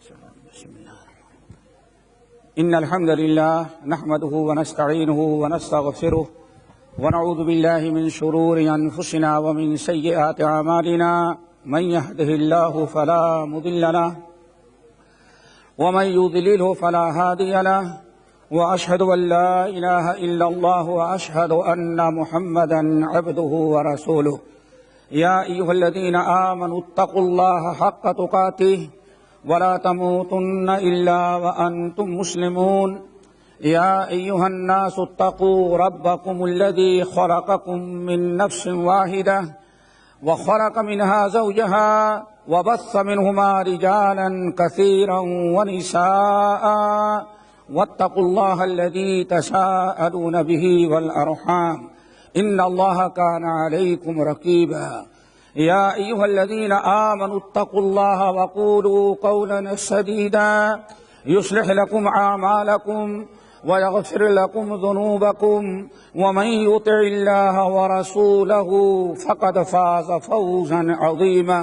بسم الله. إن الحمد لله نحمده ونستعينه ونستغفره ونعوذ بالله من شرور أنفسنا ومن سيئات أعمالنا. من يهده الله فلا مضل له ومن يضلله فلا هادي له، وأشهد أن لا إله إلا الله وأشهد أن محمدا عبده ورسوله. يا أيها الذين آمنوا اتقوا الله حق تقاته ولا تموتن إلا وأنتم مسلمون. يا أيها الناس اتقوا ربكم الذي خلقكم من نفس واحدة وخلق منها زوجها وبث منهما رجالا كثيرا ونساء، واتقوا الله الذي تساءلون به والأرحام إن الله كان عليكم رقيبا. يا أيها الذين آمنوا اتقوا الله وقولوا قولا سديدا يصلح لكم أعمالكم ويغفر لكم ذنوبكم، ومن يطع الله ورسوله فقد فاز فوزا عظيما.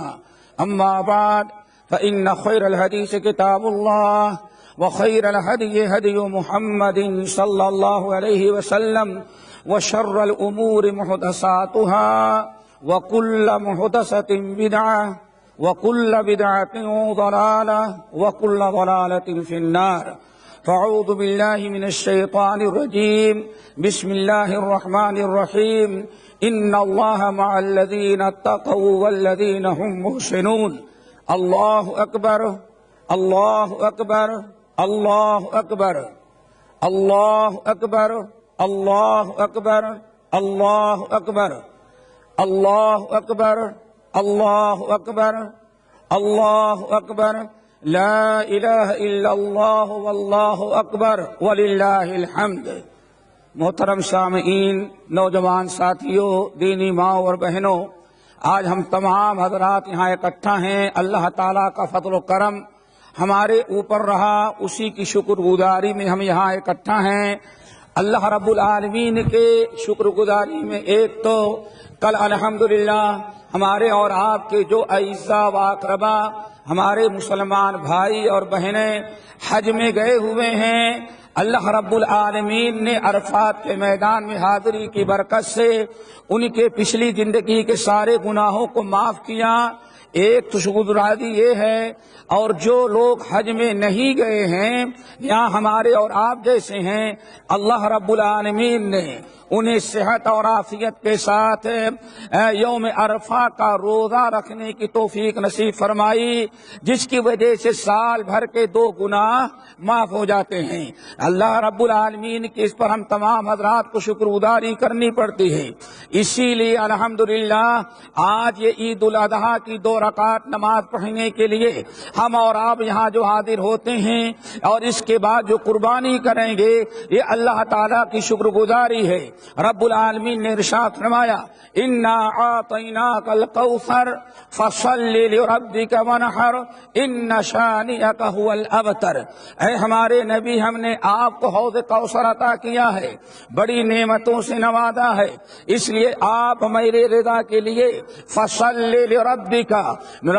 أما بعد، فإن خير الحديث كتاب الله، وخير الهدي هدي محمد صلى الله عليه وسلم، وشر الأمور محدثاتها، وكل محدثة بدعة، وكل بدعة ضلالة، وكل ضلالة في النار. فأعوذ بالله من الشيطان الرجيم. بسم الله الرحمن الرحيم. إن الله مع الذين اتقوا والذين هم محسنون. الله أكبر، الله أكبر، الله أكبر، الله أكبر، الله أكبر، الله أكبر، الله أكبر، الله أكبر، الله أكبر. لا الہ الا اللہ واللہ اکبر وللہ الحمد. محترم سامعین، نوجوان ساتھیوں، دینی ماؤں اور بہنوں، آج ہم تمام حضرات یہاں اکٹھا ہیں. اللہ تعالیٰ کا فضل و کرم ہمارے اوپر رہا، اسی کی شکر گزاری میں ہم یہاں اکٹھا ہیں. اللہ رب العالمین کے شکر گزاری میں ایک تو کل الحمدللہ ہمارے اور آپ کے جو اعزاء و اقربا ہمارے مسلمان بھائی اور بہنیں حج میں گئے ہوئے ہیں، اللہ رب العالمین نے عرفات کے میدان میں حاضری کی برکت سے ان کے پچھلی زندگی کے سارے گناہوں کو معاف کیا. ایک تو شکرگزاری یہ ہے، اور جو لوگ حج میں نہیں گئے ہیں یا ہمارے اور آپ جیسے ہیں، اللہ رب العالمین نے انہیں صحت اور عافیت کے ساتھ یوم عرفہ کا روزہ رکھنے کی توفیق نصیب فرمائی، جس کی وجہ سے سال بھر کے 2 گناہ معاف ہو جاتے ہیں. اللہ رب العالمین کی اس پر ہم تمام حضرات کو شکر گزاری کرنی پڑتی ہے. اسی لیے الحمدللہ آج یہ عید الاضحیٰ کی 2 رکعت نماز پڑھنے کے لیے ہم اور آپ یہاں جو حاضر ہوتے ہیں، اور اس کے بعد جو قربانی کریں گے، یہ اللہ تعالیٰ کی شکر گزاری ہے. رب العالمین نے ارشاد فرمایا، انا اعطیناک الکوثر فصل لربک وانحر ان شانئک ھو الابتر. اے ہمارے نبی، ہم نے آپ کو حوض کوثر عطا کیا ہے، بڑی نعمتوں سے نوازا ہے، اس لیے آپ میرے رضا کے لیے فصل لربک،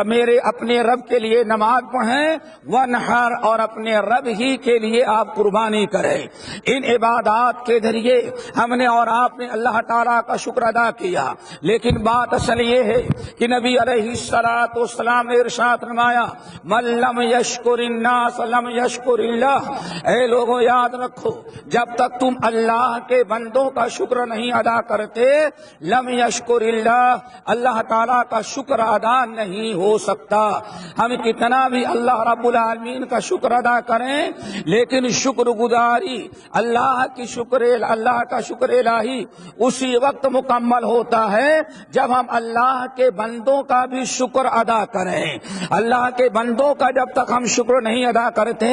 میرے اپنے رب کے لیے نماز پڑھیں، وانحر، اور اپنے رب ہی کے لیے آپ قربانی کریں. ان عبادات کے ذریعے ہم نے اور آپ نے اللہ تعالیٰ کا شکر ادا کیا. لیکن بات اصل یہ ہے کہ نبی علیہ الصلوۃ والسلام نے ارشاد فرمایا، من لم یشکر الناس لم یشکر اللہ. اے لوگوں، یاد رکھو، جب تک تم اللہ کے بندوں کا شکر نہیں ادا کرتے، لم یشکر اللہ، اللہ تعالیٰ کا شکر ادا نہیں ہو سکتا. ہم کتنا بھی اللہ رب العالمین کا شکر ادا کریں، لیکن شکر گزاری اللہ کا شکر الہی اسی وقت مکمل ہوتا ہے جب ہم اللہ کے بندوں کا بھی شکر ادا کریں. اللہ کے بندوں کا جب تک ہم شکر نہیں ادا کرتے،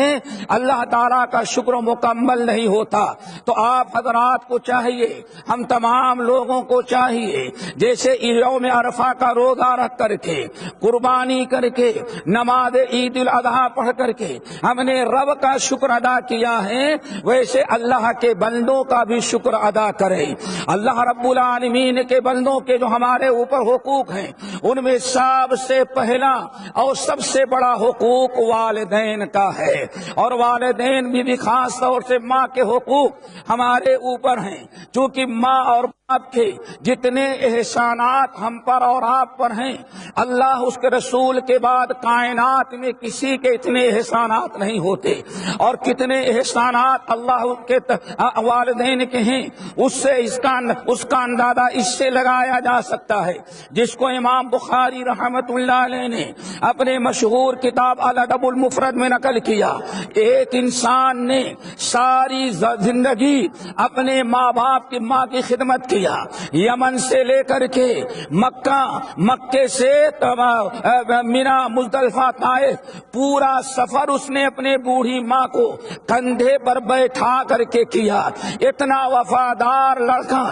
اللہ تعالیٰ کا شکر مکمل نہیں ہوتا. تو آپ حضرات کو چاہیے، ہم تمام لوگوں کو چاہیے، جیسے یوم عرفہ کا روزہ رکھ کر کے قربانی کر کے، نماز عید الاضحیٰ پڑھ کر کے ہم نے رب کا شکر ادا کیا ہے، ویسے اللہ کے بندوں کا بھی شکر ادا کرے۔ اللہ رب العالمین کے بندوں کے جو ہمارے اوپر حقوق ہیں، ان میں سب سے پہلا اور سب سے بڑا حقوق والدین کا ہے، اور والدین بھی خاص طور سے ماں کے حقوق ہمارے اوپر ہیں، چونکہ ماں اور باپ کے جتنے احسانات ہم پر اور آپ پر ہیں، اللہ اس کے رسول کے بعد کائنات میں کسی کے اتنے احسانات نہیں ہوتے، اور کتنے احسانات اللہ کے والدین کے ہیں، اس کا اندازہ اس سے لگایا جا سکتا ہے، جس کو امام بخاری رحمت اللہ علیہ نے اپنے مشہور کتاب الادب المفرد میں نقل کیا۔ ایک انسان نے ساری زندگی اپنے ماں باپ کی ماں کی خدمت کیا، یمن سے لے کر کے مکے سے مینا مزدلفہ طائف، پورا سفر اس نے اپنے بوڑھی ماں کو کندھے پر بیٹھا کر کے کیا۔ اتنا وفادار لڑکا،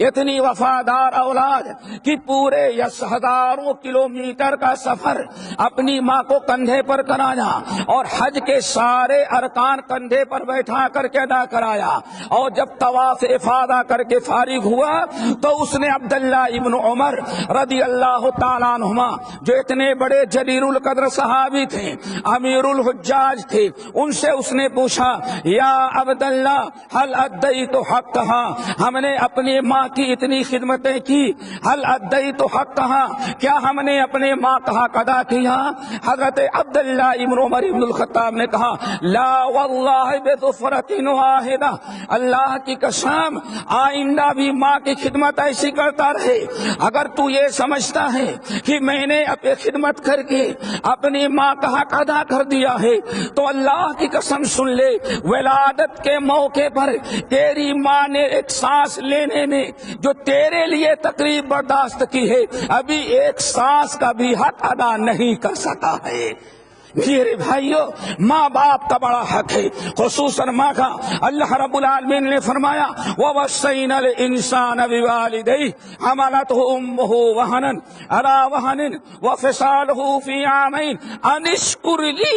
اتنی وفادار اولاد کہ پورے ہزاروں کلومیٹر کا سفر اپنی ماں کو کندھے پر کرایا، اور حج کے سارے ارکان کندھے پر بیٹھا کر کے ادا کرایا، اور جب طواف افاضہ کر کے فارغ ہوا تو اس نے عبداللہ ابن عمر رضی اللہ تعالیٰ عنہما، جو اتنے بڑے جلیل القدر صحابی تھے، امیر الحجاج تھے، ان سے اس نے پوچھا، یا عبداللہ حل ادیت حقہا، ہم نے اپنی ماں کی اتنی خدمتیں کی، حل ادیت حقہا، کیا ہم نے اپنے ماں کا حق ادا کیا؟ حضرت عبداللہ ابن عمر ابن الخطاب نے کہا، لا واللہ بظفرۃ واحدہ، اللہ کی قسم آئندہ بھی ماں کی خدمت ایسی کرتا رہے۔ اگر تو یہ سمجھتا ہے کہ میں نے اپنی خدمت کر کے اپنی ماں کا حق ادا کر دیا ہے، تو اللہ کی قسم سن لے، ولادت کے موقع پر تیری ماں نے ایک سانس لینے میں جو تیرے لیے تکلیف برداشت کی ہے، ابھی ایک سانس کا بھی حق ادا نہیں کر سکا ہے۔ میرے بھائیو، ماں باپ کا بڑا حق ہے، خصوصاً ماں کا۔ اللہ رب العالمین نے فرمایا، وَوَصَّيْنَا الْإِنسَانَ بِوَالِدَيْهِ حَمَلَتْهُ أُمُّهُ وَهْنًا عَلَى وَهْنٍ وَفِصَالُهُ فِي عَامَيْنِ أَنِ اشْكُرْ لِي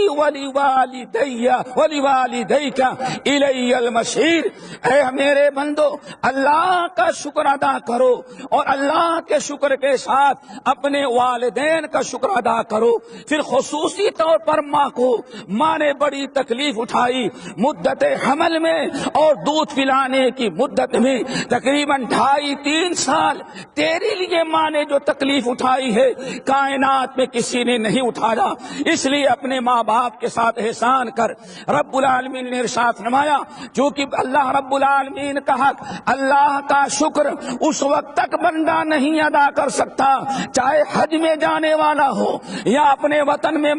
وَلِوَالِدَيْكَ إِلَيَّ الْمَصِيرُ۔ اے میرے بندو، اللہ کا شکر ادا کرو، اور اللہ کے شکر کے ساتھ اپنے والدین کا شکر ادا کرو۔ پھر خصوصی طور پر ماں نے بڑی تکلیف اٹھائی مدت حمل میں، اور دودھ پلانے کی مدت میں تقریباً 2.5-3 سال تیرے لیے ماں نے جو تکلیف اٹھائی ہے، کائنات میں کسی نے نہیں اٹھایا۔ اس لیے اپنے ماں باپ کے ساتھ احسان کر۔ رب العالمین نے ارشاد فرمایا، چونکہ اللہ رب العالمین کا حق، اللہ کا شکر اس وقت تک بندہ نہیں ادا کر سکتا، چاہے حج میں جانے والا ہو، یا اپنے وطن میں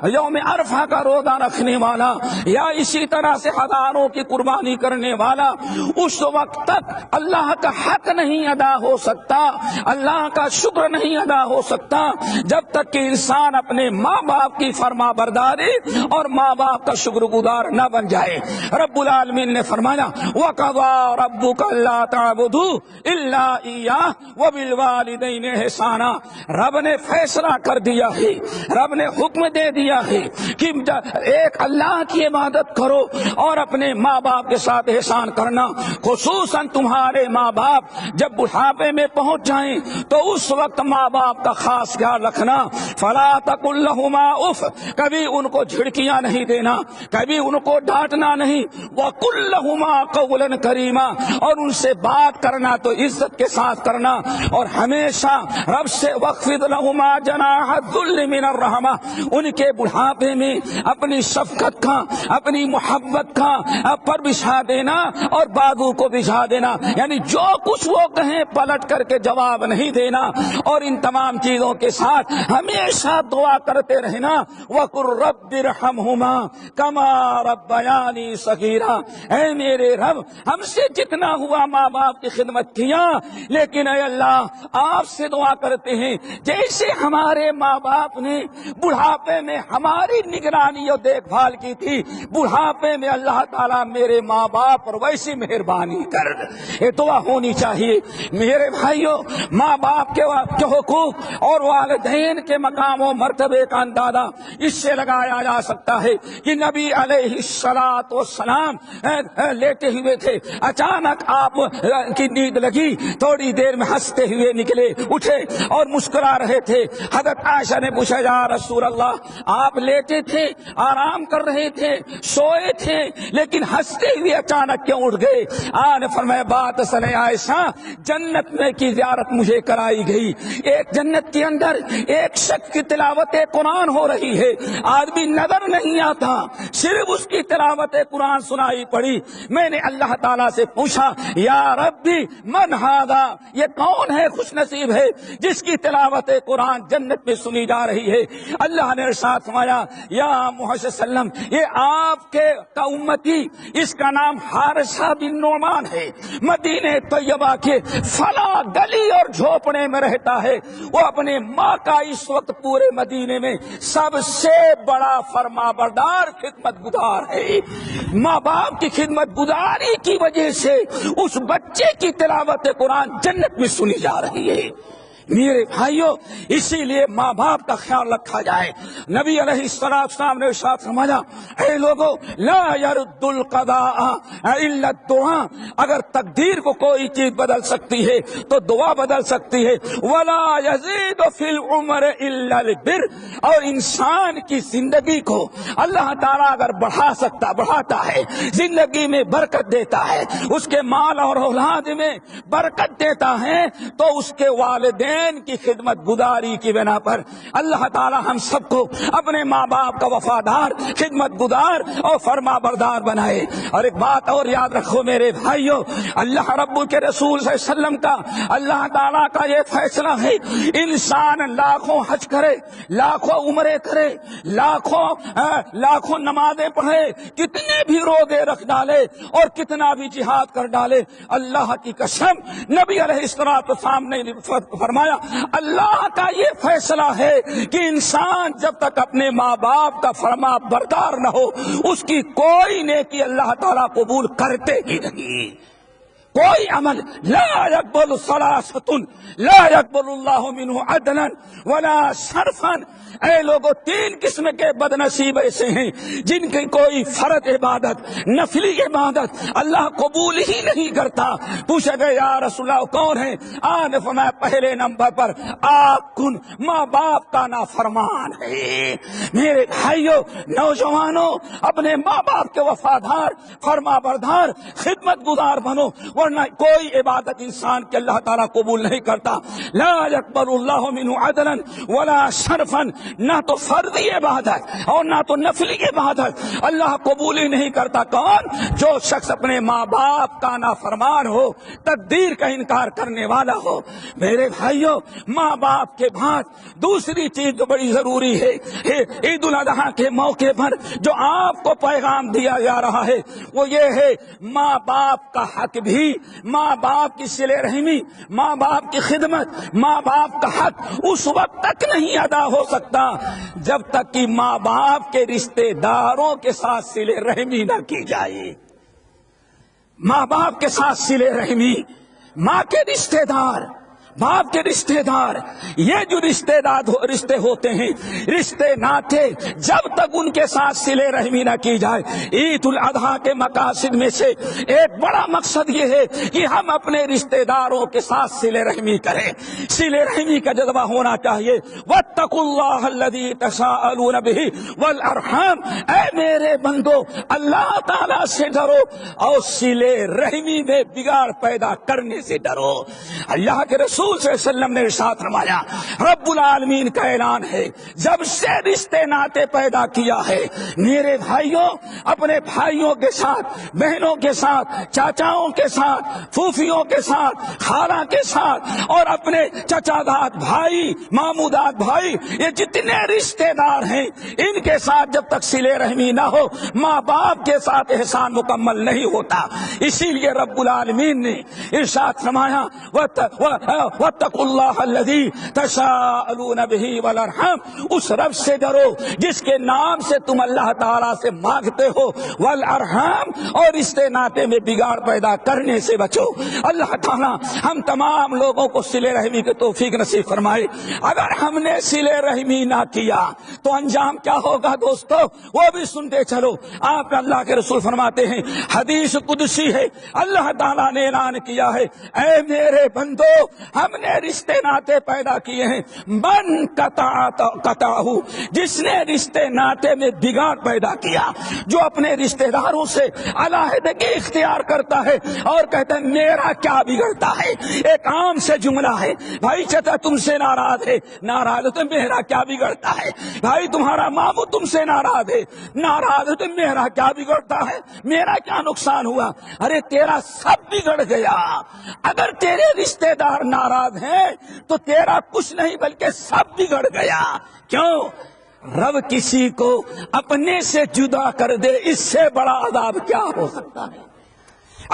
یوم عرفہ کا روزہ رکھنے والا، یا اسی طرح سے ہزاروں کی قربانی کرنے والا، اس وقت تک اللہ کا حق نہیں ادا ہو سکتا، اللہ کا شکر نہیں ادا ہو سکتا، جب تک کہ انسان اپنے ماں باپ کی فرما برداری اور ماں باپ کا شکر گزار نہ بن جائے۔ رب العالمین نے فرمایا، وَقَضَىٰ رَبُّكَ أَلَّا تَعْبُدُوا إِلَّا إِيَّاهُ وَبِالْوَالِدَيْنِ إِحْسَانًا۔ رب نے فیصلہ کر دیا ہے، رب نے حکم دے دیا ہے کہ ایک اللہ کی عبادت کرو اور اپنے ماں باپ کے ساتھ احسان کرنا۔ خصوصاً تمہارے ماں باپ جب بڑھاپے میں پہنچ جائیں تو اس وقت ماں باپ کا خاص خیال رکھنا۔ فلا تقل لهما اف، کبھی ان کو جھڑکیاں نہیں دینا، کبھی ان کو ڈانٹنا نہیں۔ وقل لهما قولا کریما، اور ان سے بات کرنا تو عزت کے ساتھ کرنا، اور ہمیشہ رب سے وخفض لهما جناح الذل من الرحمہ، ان کے بڑھاپے میں اپنی شفقت کا، اپنی محبت کا پر بچھا دینا اور بازو کو بچھا دینا، یعنی جو کچھ وہ کہیں پلٹ کر کے جواب نہیں دینا، اور ان تمام چیزوں کے ساتھ ہمیشہ دعا کرتے رہنا۔ وَقُلْ رَبِّ ارْحَمْهُمَا كَمَا رَبَّيَانِي صَغِيرًا، اے میرے رب، ہم سے جتنا ہوا ماں باپ کی خدمت کیا، لیکن اے اللہ آپ سے دعا کرتے ہیں جیسے ہمارے ماں باپ نے بڑھاپے میں ہماری نگرانی اور دیکھ بھال کی تھی، بڑھاپے میں اللہ تعالیٰ میرے ماں باپ پر ویسی مہربانی کر۔ یہ دعا ہونی چاہیے۔ میرے بھائیوں، ماں باپ کے حقوق اور والدین کے مقام و مرتبے کا اندازہ اس سے لگایا جا سکتا ہے کہ نبی علیہ الصلوۃ والسلام لیٹے ہوئے تھے، اچانک آپ کی نیند لگی، تھوڑی دیر میں ہنستے ہوئے نکلے، اٹھے اور مسکرا رہے تھے۔ حضرت عائشہ نے پوچھا یا رسول اللہ آپ لیٹے تھے، آرام کر رہے تھے، سوئے تھے، لیکن ہنستے ہوئے اچانک کیوں اٹھ گئے؟ آپ نے فرمایا بات سنے عائشہ، جنت میں کی زیارت مجھے کرائی گئی، ایک جنت کے اندر ایک شخص کی تلاوت قرآن ہو رہی ہے، آدمی نظر نہیں آتا، صرف اس کی تلاوت قرآن سنائی پڑی۔ میں نے اللہ تعالیٰ سے پوچھا یا ربی من ھذا، یہ کون ہے خوش نصیب ہے جس کی تلاوت قرآن جنت میں سنی جا رہی ہے؟ اللہ نے ارشاد فرمایا یا محمد صلی اللہ علیہ وسلم یہ آپ کے کا امتی، اس کا نام حارثہ بن نعمان ہے، مدینہ طیبہ کے فلا گلی اور جھوپڑے میں رہتا ہے۔ وہ اپنے ماں کا اس وقت پورے مدینے میں سب سے بڑا فرما بردار خدمت گزار ہے۔ ماں باپ کی خدمت گزاری کی وجہ سے اس بچے کی تلاوت قرآن جنت میں سنی جا رہی ہے۔ میرے بھائیوں، اسی لیے ماں باپ کا خیال رکھا جائے۔ نبی علیہ السلام نے ارشاد فرمایا اے لوگو لا يرد القضاء الا الدعاء، اگر تقدیر کو کوئی چیز بدل سکتی ہے تو دعا بدل سکتی ہے۔ ولا يزيد في العمر الا البر، اور انسان کی زندگی کو اللہ تعالیٰ اگر بڑھاتا ہے، زندگی میں برکت دیتا ہے، اس کے مال اور اولاد میں برکت دیتا ہے، تو اس کے والدین کی خدمت گزاری کی بنا پر اللہ تعالی ہم سب کو اپنے ماں باپ کا وفادار، خدمت گزار اور فرما بردار بنائے۔ اور ایک بات اور یاد رکھو میرے بھائیوں، اللہ رب کے رسول صلی اللہ علیہ وسلم کا، اللہ تعالیٰ کا یہ فیصلہ ہے انسان لاکھوں حج کرے، لاکھوں عمرے کرے، لاکھوں نمازیں پڑھے، کتنے بھی روزے رکھ ڈالے اور کتنا بھی جہاد کر ڈالے، اللہ کی قسم نبی علیہ السلام نے فرمایا اللہ کا یہ فیصلہ ہے کہ انسان جب تک اپنے ماں باپ کا فرما بردار نہ ہو، اس کی کوئی نیکی اللہ تعالیٰ قبول کرتے ہی نہیں۔ کوئی عمل لا يقبل صلاة لا يقبل اللہ منہ عدلا ولا صرفا۔ اے لوگو تین قسم کے بد نصیب ایسے ہیں جن کی کوئی فرض عبادت، نفلی عبادت اللہ قبول ہی نہیں کرتا۔ پوچھا گیا یا رسول اللہ کون ہے؟ آپ نے فرمایا پہلے نمبر پر آپ کن ماں باپ کا نافرمان ہے۔ میرے بھائیوں نوجوانوں، اپنے ماں باپ کے وفادار، فرما بردار، خدمت گزار بنو، ورنہ کوئی عبادت انسان کے اللہ تعالیٰ قبول نہیں کرتا۔ لا يقبل اللہ منہ عدلا ولا صرفا، نہ تو فرضی عبادت اور نہ تو نفلی عبادت اللہ قبول ہی نہیں کرتا۔ کون؟ جو شخص اپنے ماں باپ کا نافرمان ہو، تقدیر کا انکار کرنے والا ہو۔ میرے بھائیوں، ماں باپ کے بعد دوسری چیز جو بڑی ضروری ہے، عید الاضحیٰ کے موقع پر جو آپ کو پیغام دیا جا رہا ہے وہ یہ ہے ماں باپ کا حق بھی، ماں باپ کی صلہ رحمی، ماں باپ کی خدمت، ماں باپ کا حق اس وقت تک نہیں ادا ہو سکتا جب تک کہ ماں باپ کے رشتے داروں کے ساتھ صلہ رحمی نہ کی جائے۔ ماں باپ کے ساتھ صلہ رحمی، ماں کے رشتے دار، باپ کے رشتے دار، یہ جو رشتے ہوتے ہیں، رشتے ناتے، جب تک ان کے ساتھ صلہ رحمی نہ کی جائے۔ عید الاضحیٰ کے مقاصد میں سے ایک بڑا مقصد یہ ہے کہ ہم اپنے رشتے داروں کے ساتھ صلہ رحمی کریں، صلہ رحمی کا جذبہ ہونا چاہیے۔ واتقوا اللہ الذی تساءلون بہ والارحام، اے میرے بندو اللہ تعالیٰ سے ڈرو اور صلہ رحمی میں بگاڑ پیدا کرنے سے ڈرو۔ اللہ کے رسول صلی اللہ علیہ وسلم نے ارشاد فرمایا، رب العالمین کا اعلان ہے جب سے رشتے ناتے پیدا کیا ہے میرے بھائیوں، اپنے بھائیوں کے ساتھ، بہنوں کے ساتھ، چاچاؤں کے ساتھ، پھوپھیوں کے ساتھ، خالہ کے ساتھ، اور اپنے چچا داد بھائی، مامو داد بھائی، یہ جتنے رشتے دار ہیں ان کے ساتھ جب تک صلہ رحمی نہ ہو ماں باپ کے ساتھ احسان مکمل نہیں ہوتا۔ اسی لیے رب العالمین نے ارشاد فرمایا واتقوا اللہ الذی تساءلون بہ والارحام، اس رب سے ڈرو جس کے نام سے تم اللہ تعالیٰ سے مانگتے ہو، والارحام، اور رشتے ناطے میں بگاڑ پیدا کرنے سے بچو۔ اللہ تعالیٰ ہم تمام لوگوں کو صلہ رحمی کی توفیق نصیب فرمائے۔ اگر ہم نے صلہ رحمی نہ کیا تو انجام کیا ہوگا دوستو، وہ بھی سنتے چلو۔ آپ اللہ کے رسول فرماتے ہیں، حدیث قدسی ہے، اللہ تعالیٰ نے اعلان کیا ہے، اے میرے بندو، ہم نے رشتے ناطے پیدا کیے ہیں، من قطعہ، جس نے رشتے ناطے میں بگاڑ پیدا کیا، جو اپنے رشتے داروں سے علیحدگی اختیار کرتا ہے اور کہتا ہے میرا کیا بگڑتا ہے۔ ایک عام سے جملہ ہے، بھائی چچا تم سے ناراض ہے، ناراض ہے تو میرا کیا بگڑتا ہے۔ بھائی تمہارا ماموں تم سے ناراض ہے، ناراض ہے تو میرا کیا بگڑتا ہے، میرا کیا نقصان ہوا۔ ارے تیرا سب بگڑ گیا۔ اگر تیرے رشتے دار ناراض ہیں تو تیرا کچھ نہیں بلکہ سب بگڑ گیا۔ کیوں؟ رب کسی کو اپنے سے جدا کر دے، اس سے بڑا عذاب کیا ہو سکتا ہے۔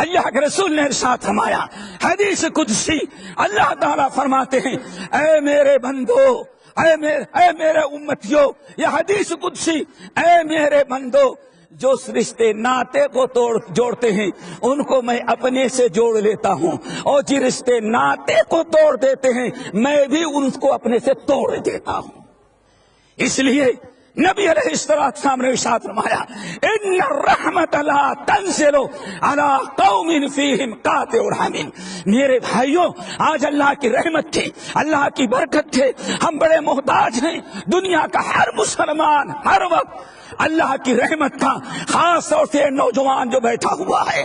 اللہ کے رسول نے ارشاد فرمایا، حدیث قدسی، اللہ تعالیٰ فرماتے ہیں، اے میرے بندو، اے میرے امتیوں، یہ حدیث قدسی، اے میرے بندو، جو رشتے ناطے کو جوڑتے ہیں ان کو میں اپنے سے جوڑ لیتا ہوں، اور جو رشتے ناطے کو توڑ دیتے ہیں میں بھی ان کو اپنے سے توڑ دیتا ہوں۔ اس لیے نبی علیہ السلام نے ارشاد فرمایا، ان الرحمت لا تنزل علی قوم فیہم قاطع رحم۔ میرے بھائیوں، آج اللہ کی رحمت تھے، اللہ کی برکت تھے، ہم بڑے محتاج ہیں۔ دنیا کا ہر مسلمان ہر وقت اللہ کی رحمت کا، خاص طور سے نوجوان جو بیٹھا ہوا ہے،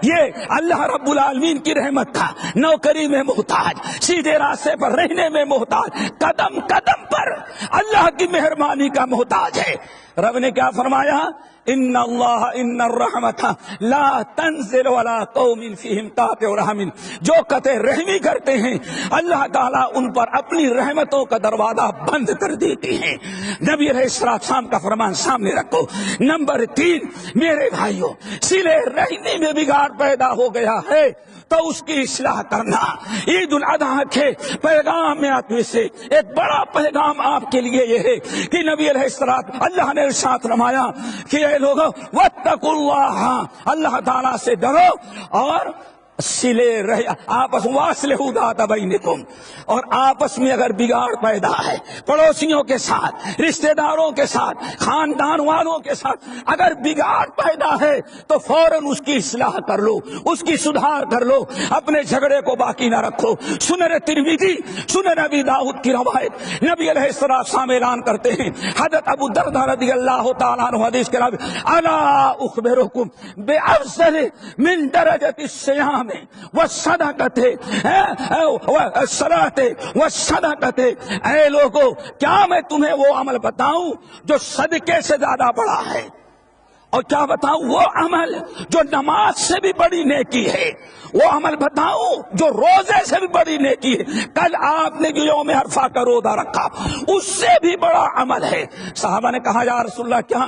یہ اللہ رب العالمین کی رحمت کا، نوکری میں محتاج، سیدھے راستے پر رہنے میں محتاج، قدم قدم پر اللہ کی مہربانی کا محتاج ہے۔ رب نے کیا فرمایا؟ ان اللہ ان الرحمت لا تنزل علی قوم فیہم قاطع رحم۔ جو قطع رحمی کرتے ہیں اللہ تعالیٰ ان پر اپنی رحمتوں کا دروازہ بند کر دیتے ہیں۔ نبی علیہ السلام کا فرمان سامنے رکھو۔ نمبر 3، میرے بھائیوں، صلہ رحمی میں بگاڑ پیدا ہو گیا ہے تو اس کی اصلاح کرنا۔ عید الاضحیٰ کے پیغام میں سے ایک بڑا پیغام آپ کے لیے یہ ہے کہ نبی علیہ السلام، اللہ نے ارشاد فرمایا کہ اے لوگو واتقوا اللہ، اللہ تعالیٰ سے ڈرو اور آپس واصلحوا ذات بینکم، اور آپس میں اگر بگاڑ پیدا ہے، پڑوسیوں کے ساتھ، رشتہ داروں کے ساتھ، خاندان والوں کے ساتھ اگر بگاڑ پیدا ہے تو فوراً اس کی اصلاح کر لو، اس کی سدھار کر لو، اپنے جھگڑے کو باقی نہ رکھو۔ سنن ترمذی، سنن ابی داؤد کی روایت، نبی علیہ السلام اعلان کرتے ہیں، حضرت ابو درداء رضی اللہ تعالیٰ عنہ حدیث کے راوی، الا اخبرکم بافضل من درجۃ الصیام والصدقۃ والصلاۃ والصدقۃ۔ اے لوگو، کیا میں تمہیں وہ عمل بتاؤں جو صدقے سے زیادہ بڑا ہے، اور کیا بتاؤں وہ عمل جو نماز سے بھی بڑی نیکی ہے، وہ عمل بتاؤں جو روزے سے بھی بڑی نیکی ہے۔ کل آپ نے جو یوم عرفہ کا روزہ رکھا اس سے بھی بڑا عمل ہے۔ صحابہ نے کہا یا رسول اللہ کیا؟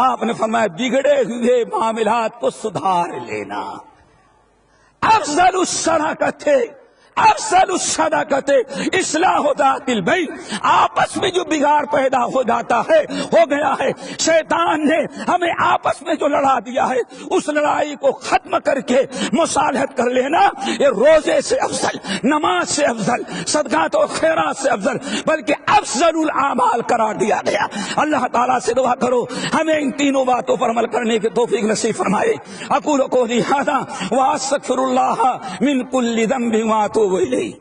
آپ نے فرمایا بگڑے ہوئے معاملات کو سدھار لینا۔ افضل الصدقۃ، افضل الصدقۃ اصلاح ذات البین۔ آپس میں جو بگاڑ پیدا ہو جاتا ہے، ہو گیا ہے، شیطان نے ہمیں آپس میں جو لڑا دیا ہے، اس لڑائی کو ختم کر کے مصالحت کر لینا، یہ روزے سے افضل، نماز سے افضل، صدقات و خیرات سے افضل، بلکہ افضل الاعمال قرار دیا گیا۔ اللہ تعالیٰ سے دعا کرو ہمیں ان تینوں باتوں پر عمل کرنے کی توفیق نصیب فرمائے۔ اقول قولی ھذا واستغفر اللہ من کل ذنب واتوب الیہ۔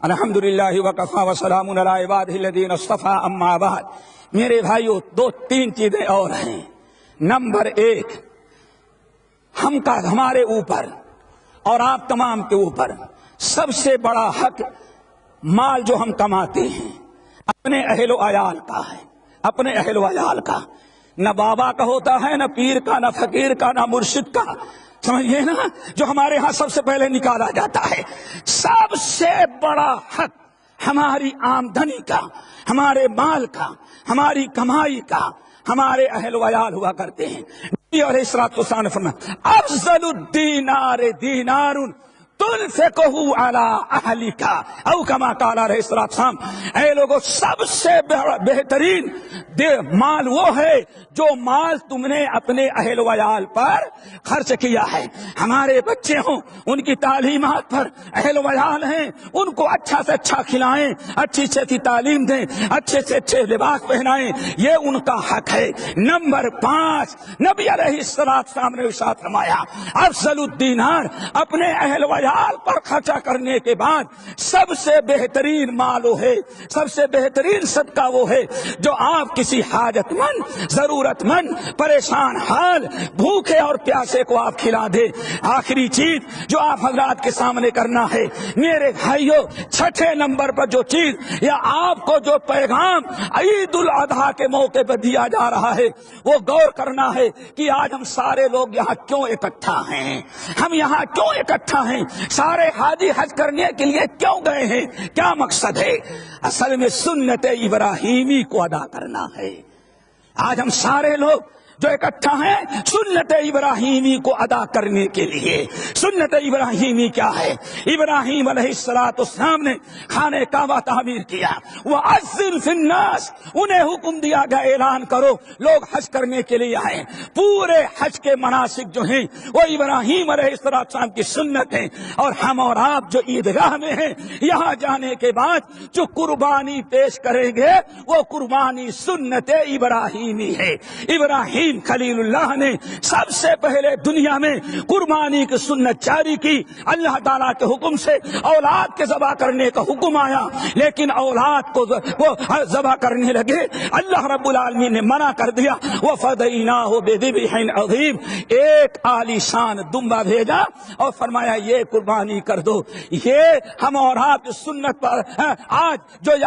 الحمد للہ وکفی وسلام علی عبادہ الذین اصطفی، اما بعد۔ میرے بھائیو، تین چیزیں اور ہیں۔ نمبر 1، ہمارے اوپر اور آپ تمام کے اوپر سب سے بڑا حق مال جو ہم کماتے ہیں اپنے اہل و عیال کا ہے، اپنے اہل و عیال کا، نہ بابا کا ہوتا ہے، نہ پیر کا، نہ فقیر کا، نہ مرشد کا، سمجھئے نا، جو ہمارے ہاں سب سے پہلے نکالا جاتا ہے۔ سب سے بڑا حق ہماری آمدنی کا، ہمارے مال کا، ہماری کمائی کا، ہمارے اہل و عیال ہوا کرتے ہیں۔ علیہ الصلوۃ والسلام نے فرمایا افضل الدینار دینار تنفقہ علی اہلک او کما قال علیہ الصلوۃ والسلام، اے لوگوں سب سے بہترین مال وہ ہے جو مال تم نے اپنے اہل و عیال پر خرچ کیا ہے۔ ہمارے بچے ہوں، ان کی تعلیمات پر اہل و عیال ہیں، ان کو اچھا سے اچھا کھلائیں، اچھی سے اچھی تعلیم دیں، اچھے سے اچھے لباس پہنائیں، یہ ان کا حق ہے۔ نمبر 5، نبی علیہ السلام نے ارشاد فرمایا افضل الدینار، اپنے اہل و عیال پر خرچہ کرنے کے بعد سب سے بہترین مال وہ ہے، سب سے بہترین صدقہ وہ ہے جو آپ کسی حاجت مند، ضرورت مند، پریشان حال، بھوکے اور پیاسے کو آپ کھلا دے۔ آخری چیز جو آپ حضرات کے سامنے کرنا ہے میرے بھائیوں، 6 نمبر پر جو چیز یا آپ کو جو پیغام عید الاضحیٰ کے موقع پر دیا جا رہا ہے وہ غور کرنا ہے کہ آج ہم سارے لوگ یہاں کیوں اکٹھا ہیں، ہم یہاں کیوں اکٹھا ہیں، سارے حاجی حج کرنے کے لیے کیوں گئے ہیں، کیا مقصد ہے؟ اصل میں سنت ابراہیمی کو ادا کرنا ہے۔ آج ہم سارے لوگ جو اکٹھا ہیں سنت ابراہیمی کو ادا کرنے کے لیے۔ سنت ابراہیمی کیا ہے؟ ابراہیم علیہ السلام نے خانہ کعبہ تعمیر کیا، وَأَذِّن فِي النَّاسِ، انہیں حکم دیا گیا اعلان کرو لوگ حج کرنے کے لیے آئیں۔ پورے حج کے مناسک جو ہیں وہ ابراہیم علیہ السلام کی سنت ہیں، اور ہم اور آپ جو عیدگاہ میں ہیں یہاں جانے کے بعد جو قربانی پیش کریں گے وہ قربانی سنت ابراہیمی ہے۔ ابراہیم خلیل اللہ نے سب سے پہلے دنیا میں قربانی کی سنت جاری کی۔ اللہ تعالیٰ کے حکم سے اولاد کے ذبح کرنے کا حکم آیا، لیکن اولاد کو وہ ذبح کرنے لگے، اللہ رب العالمین نے منع کر دیا۔ وَفَدَيْنَاهُ بِذِبْحٍ عَظِيمٍ، ایک عالی شان دمبا بھیجا اور فرمایا یہ قربانی کر دو۔ یہ ہم اور آپ کی سنت پر آج جو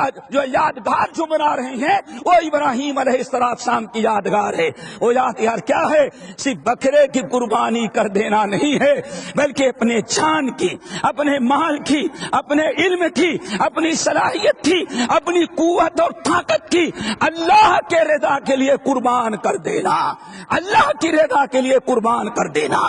یادگار جو منا رہے ہیں وہ ابراہیم علیہ السلام کی یادگار ہے۔ وہ یادگار کیا ہے؟ صرف بکرے کی قربانی کر دینا نہیں ہے، بلکہ اپنے جان کی، اپنے مال کی، اپنے علم کی، اپنی صلاحیت کی، اپنی قوت اور طاقت کی اللہ کے رضا کے لیے قربان کر دینا، اللہ کی رضا کے لیے قربان کر دینا۔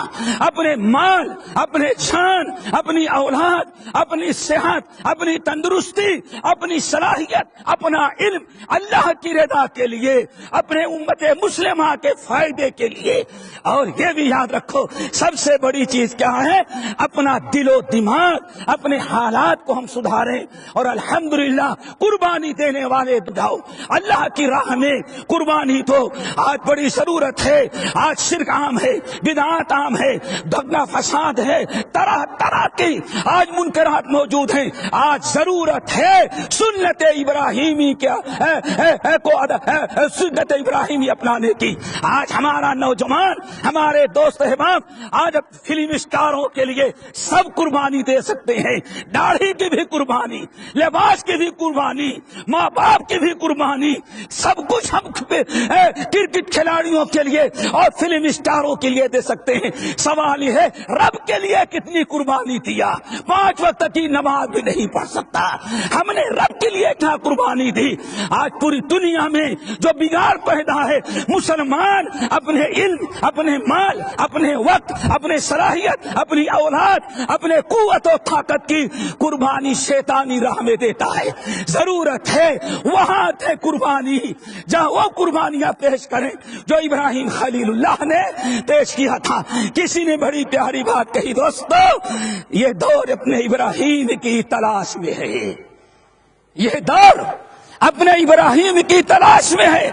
اپنے مال، اپنے جان، اپنی اولاد، اپنی صحت، اپنی تندرستی، اپنی صلاحیت، اپنا علم اللہ کی رضا کے لیے، اپنے امت مسلمہ کے فائدے کے لیے۔ اور یہ بھی یاد رکھو سب سے بڑی چیز کیا ہے؟ اپنا دل و دماغ، اپنے حالات کو ہم سدھاریں، اور الحمدللہ قربانی دینے والے جاؤ اللہ کی راہ میں۔ قربانی تو آج بڑی ضرورت ہے، آج شرک عام ہے، بدعات عام ہے، دھگنا فساد ہے، طرح طرح کی آج منکرات موجود ہیں۔ آج ضرورت ہے سنت ابراہیمی سنت ابراہیمی اپنانے کی۔ آج ہمارا نوجوان، ہمارے دوست احباب آج فلم اسٹاروں کے لیے سب قربانی دے سکتے ہیں، داڑھی کی بھی قربانی، لباس کی بھی قربانی، ماں باپ کی بھی قربانی، سب کچھ ہم کرکٹ کھلاڑیوں کے لیے اور فلم اسٹاروں کے لیے دے سکتے ہیں۔ سوال یہ ہے رب کے لیے کتنی قربانی دیا؟ 5 وقت کی نماز بھی نہیں پڑھ سکتا، ہم نے رب کے لیے کیا قربانی دی؟ آج پوری دنیا میں جو بگاڑ پیدا ہے، مسلمان اپنے علم، اپنے مال، اپنے وقت، اپنے صلاحیت، اپنی اولاد، اپنے قوت و طاقت کی قربانی شیطانی راہ میں دیتا ہے۔ ضرورت ہے وہاں تھے قربانی، جہاں وہ قربانیاں پیش کریں جو ابراہیم خلیل اللہ نے پیش کیا تھا۔ کسی نے بڑی پیاری بات کہی، دوستو یہ دور اپنے ابراہیم کی تلاش میں ہے، یہ دور اپنے ابراہیم کی تلاش میں ہے۔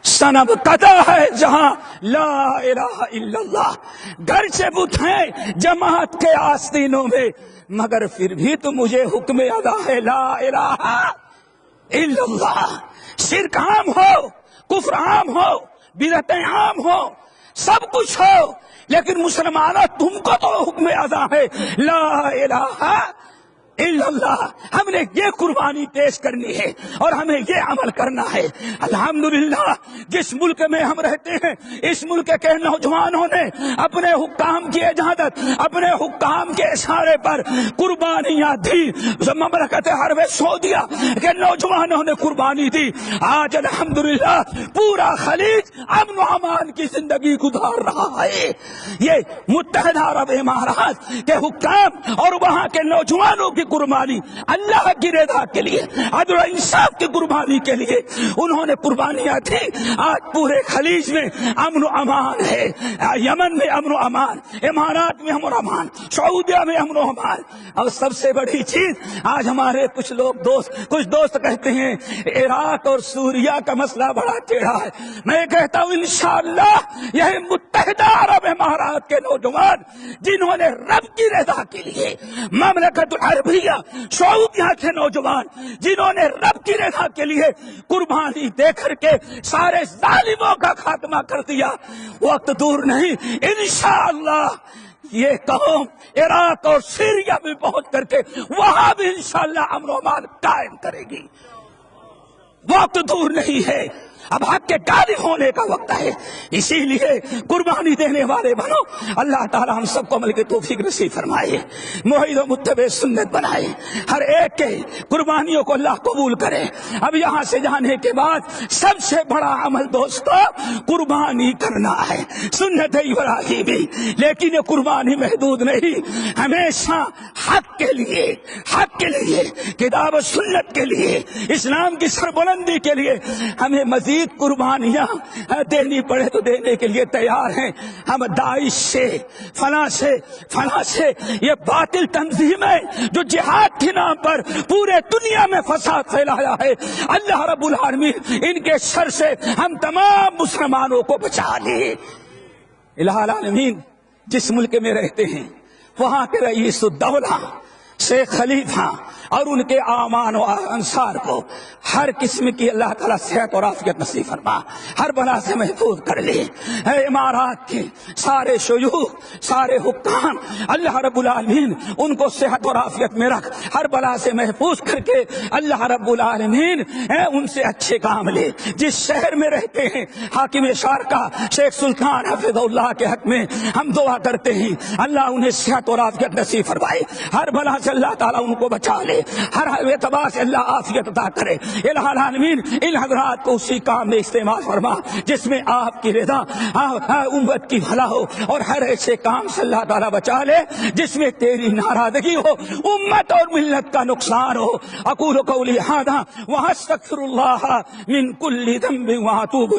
صنم قطع ہے جہاں لا الہ الا اللہ، گھر سے بت ہیں جماعت کے آستینوں میں، مگر پھر بھی تو مجھے حکم ادا ہے لا الہ الا اللہ۔ شرک عام ہو، کفر عام ہو، بدعتیں عام ہو، سب کچھ ہو، لیکن مسلمانوں تم کو تو حکم ادا ہے لا الہ اللہ، ہم نے یہ قربانی پیش کرنی ہے اور ہمیں یہ عمل کرنا ہے۔ الحمدللہ جس ملک میں ہم رہتے ہیں اس ملک کے نوجوانوں نے اپنے حکام کی اجازت، اپنے حکام کے اشارے پر قربانیاں دی۔ مملکت عرب سعودیہ کے نوجوانوں نے قربانی دی۔ آج الحمدللہ پورا خلیج امن و امان کی زندگی گزار رہا ہے۔ یہ متحدہ عرب امارات کے حکام اور وہاں کے نوجوانوں کی قربانی اللہ کی رضا کے لیے، عدل و انصاف کی قربانی کے لیے انہوں نے قربانیاں دی۔ آج پورے خلیج میں امن و امان ہے، یمن میں امن و امان، امارات میں امن و امان، سعودیہ میں امن و امان۔ اور سب سے بڑی چیز آج ہمارے کچھ دوست کہتے ہیں عراق اور سوریہ کا مسئلہ بڑا ٹیڑھا ہے۔ میں کہتا ہوں انشاءاللہ یہ متحدہ عرب امارات کے نوجوان جنہوں نے رب کی رضا کے لیے، مملکت عربیہ سعودیہ کے نوجوان جنہوں نے رب کی رضا کے لیے قربانی دے کر کے سارے ظالموں کا خاتمہ کر دیا، وقت دور نہیں انشاءاللہ یہ قوم عراق اور سیریا میں پہنچ کر کے وہاں بھی انشاءاللہ امن و امان قائم کرے گی۔ وقت دور نہیں ہے، اب حق کے غالب ہونے کا وقت ہے۔ اسی لیے قربانی دینے والے بنو، اللہ تعالی ہم سب کو عمل کی توفیق نصیب فرمائے، موحد و متبع سنت بنائے، ہر ایک کے قربانیوں کو اللہ قبول کرے۔ اب یہاں سے جانے کے بعد سب سے بڑا عمل دوستو قربانی کرنا ہے، سنت ابراہیمی۔ لیکن یہ قربانی محدود نہیں، ہمیشہ حق کے لیے کتاب و سنت کے لیے، اسلام کی سربلندی کے لیے ہمیں مزید قربانیاں دینی پڑے تو دینے کے لیے تیار ہیں۔ ہم داعش سے فلاں سے یہ باطل تنظیمیں جو جہاد کے نام پر پورے دنیا میں فساد پھیلایا ہے، اللہ رب العالمین ان کے شر سے ہم تمام مسلمانوں کو بچا لے۔ الہ العالمین جس ملک میں رہتے ہیں وہاں کے رئیس الدولہ شیخ خلیفہ اور ان کے اعوان و انصار کو ہر قسم کی اللہ تعالیٰ صحت اور عافیت نصیب فرما، ہر بلا سے محفوظ کر لے۔ اے امارات کے سارے شیوخ، سارے حکام، اللہ رب العالمین ان کو صحت اور عافیت میں رکھ، ہر بلا سے محفوظ کر کے اللہ رب العالمین ان سے اچھے کام لے۔ جس شہر میں رہتے ہیں حاکم شارقہ شیخ سلطان حفظ اللہ کے حق میں ہم دعا کرتے ہیں اللہ انہیں صحت اور عافیت نصیب فرمائے، ہر بلا سے اللہ تعالیٰ ان کو بچا لے، ہر اعتبار سے اللہ عافیت عطا کرے۔ الہ العالمین ان حضرات کو اسی کام میں استعمال فرما جس میں آپ کی رضا، امت کی بھلا ہو، اور ہر ایسے کام سے اللہ تعالیٰ بچا لے جس میں تیری ناراضگی ہو، امت اور ملت کا نقصان ہو۔ اقول قولی ھذا واستغفر اللہ من کل ذنب واتوب